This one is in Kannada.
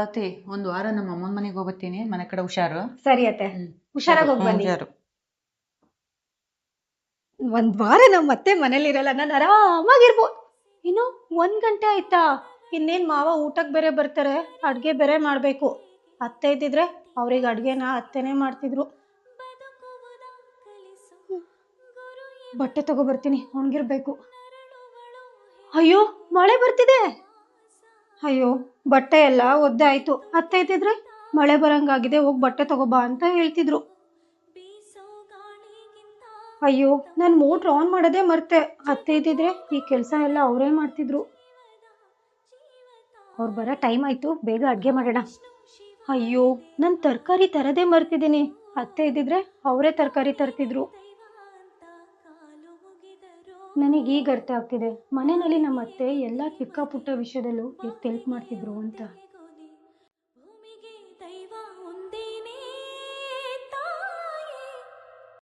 ಅತ್ತೆ ಒಂದು ವಾರ ನಮ್ಮ ಅಮ್ಮನ ಮನೆಗೆ ಹೋಗ್ಬತ್ತೀನಿ. ಮನೆ ಕಡೆ ಹುಷಾರು. ಸರಿ ಅತ್ತೆ, ಹುಷಾರಾಗಿ ಹೋಗಿ ಬನ್ನಿ. ಹುಷಾರು. ಒಂದ್ ವಾರ ನಮ್ಮ ಅತ್ತೆ ಮನೇಲಿರಲ್ಲ, ನಾನು ಆರಾಮಾಗಿರ್ಬೋದು. ಇನ್ನು 1 ಗಂಟೆ ಆಯ್ತಾ? ಇನ್ನೇನ್ ಮಾವ ಊಟಕ್ಕೆ ಬೇರೆ ಬರ್ತಾರೆ, ಅಡ್ಗೆ ಬೇರೆ ಮಾಡ್ಬೇಕು. ಅತ್ತೆ ಇದ್ದಿದ್ರೆ ಅವ್ರಿಗೆ ಅಡ್ಗೆನ ಅತ್ತೆನೇ ಮಾಡ್ತಿದ್ರು. ಬಟ್ಟೆ ತಗೋಬರ್ತೀನಿ, ಒಣಗಿರ್ಬೇಕು. ಅಯ್ಯೋ, ಮಳೆ ಬರ್ತಿದೆ. ಅಯ್ಯೋ, ಬಟ್ಟೆ ಎಲ್ಲ ಒದ್ದೆ ಆಯ್ತು. ಅತ್ತೆ ಇದ್ದಿದ್ರೆ ಮಳೆ ಬರಂಗಾಗಿದೆ, ಹೋಗಿ ಬಟ್ಟೆ ತಗೋಬಾ ಅಂತ ಹೇಳ್ತಿದ್ರು. ಅಯ್ಯೋ, ನಾನು ಮೋಟ್ರ್ ಆನ್ ಮಾಡೋದೇ ಮರ್ತೆ. ಅತ್ತೆ ಇದ್ದಿದ್ರೆ ಈ ಕೆಲಸ ಎಲ್ಲ ಅವರೇ ಮಾಡ್ತಿದ್ರು. ಅವ್ರು ಬರೋ ಟೈಮ್ ಆಯ್ತು, ಬೇಗ ಅಡ್ಗೆ ಮಾಡೋಣ. ಅಯ್ಯೋ, ನಾನು ತರಕಾರಿ ತರದೇ ಮರ್ತಿದ್ದೀನಿ. ಅತ್ತೆ ಇದ್ದಿದ್ರೆ ಅವರೇ ತರಕಾರಿ ತರ್ತಿದ್ರು. ನನಗೆ ಈಗ ಅರ್ಥ ಆಗ್ತಿದೆ, ಮನೆಯಲ್ಲಿ ನಮ್ಮ ಅತ್ತೆ ಎಲ್ಲ ಚಿಕ್ಕ ಪುಟ್ಟ ವಿಷಯದಲ್ಲೂ ಎಷ್ಟು ಹೆಲ್ಪ್ ಮಾಡ್ತಿದ್ರು ಅಂತ.